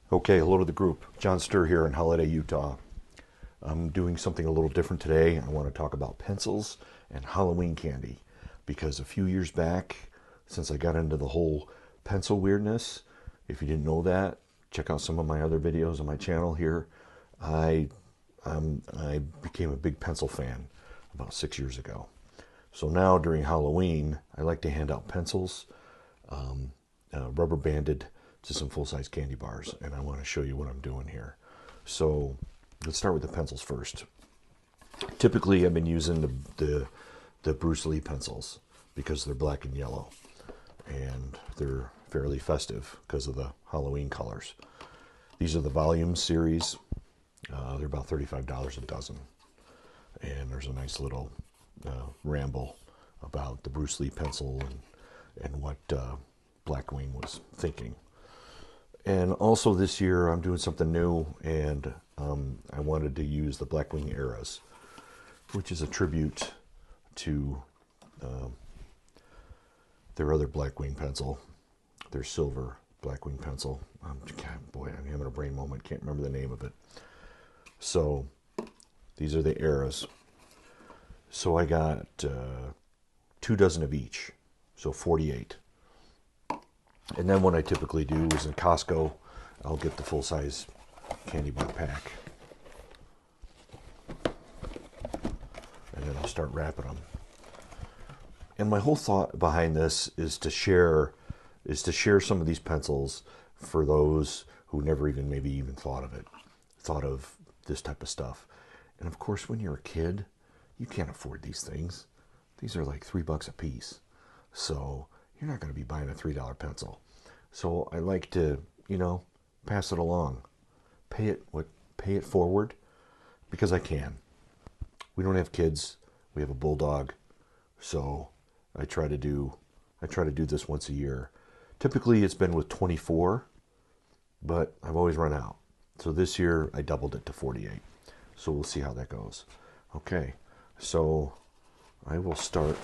Okay, hello to the group. John Sturr here in Holiday, Utah. I'm doing something a little different today. I want to talk about pencils and Halloween candy because a few years back, since I got into the whole pencil weirdness, if you didn't know that, check out some of my other videos on my channel here. I I became a big pencil fan about 6 years ago. So now during Halloween, I like to hand out pencils, rubber banded to some full-size candy bars, and I want to show you what I'm doing here. So let's start with the pencils first. Typically, I've been using the Bruce Lee pencils because they're black and yellow, and they're fairly festive because of the Halloween colors. These are the volume series. They're about $35 a dozen, and there's a nice little ramble about the Bruce Lee pencil and what Blackwing was thinking. And also this year I'm doing something new, and I wanted to use the Blackwing Eras, which is a tribute to their other Blackwing pencil, their silver Blackwing pencil. God, boy, I'm having a brain moment, can't remember the name of it. So these are the Eras. So I got 2 dozen of each, so 48. And then what I typically do is in Costco, I'll get the full-size candy bar pack. And then I'll start wrapping them. And my whole thought behind this is to share some of these pencils for those who never even maybe even thought of this type of stuff. And of course, when you're a kid, you can't afford these things. These are like $3 a piece. So you're not going to be buying a $3 pencil. So I like to, pass it along. Pay it forward because I can. We don't have kids. We have a bulldog. So I try to do this once a year. Typically it's been with 24, but I've always run out. So this year I doubled it to 48. So we'll see how that goes. Okay. So I will start,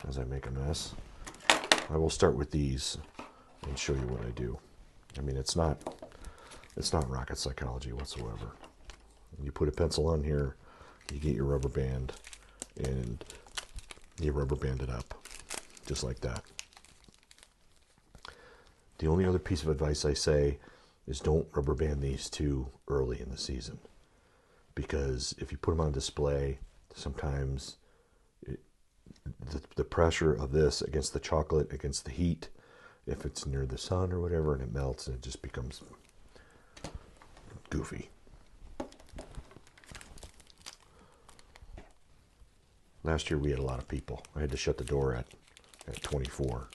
as I make a mess, I will start with these and show you what I do. I mean, it's not rocket psychology whatsoever. You put a pencil on here, you get your rubber band, and you rubber band it up, just like that. The only other piece of advice I say is don't rubber band these too early in the season, because if you put them on display, sometimes the pressure of this against the chocolate, against the heat, if it's near the sun or whatever, and it melts and it just becomes goofy. Last year we had a lot of people. I had to shut the door at 24,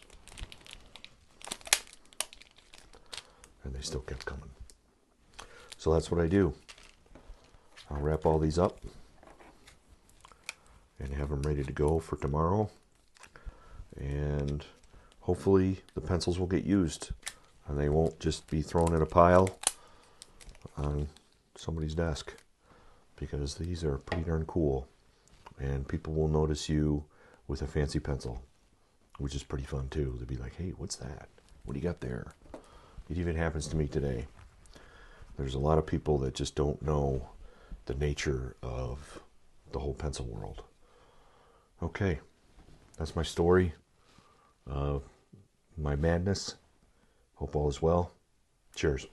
and they still kept coming. So that's what I do. I'll wrap all these up and have them ready to go for tomorrow, and hopefully the pencils will get used and they won't just be thrown in a pile on somebody's desk, because these are pretty darn cool, and people will notice you with a fancy pencil, which is pretty fun too. They'll be like, hey, what's that? What do you got there? It even happens to me today. There's a lot of people that just don't know the nature of the whole pencil world. Okay, that's my story, my madness. Hope all is well. Cheers.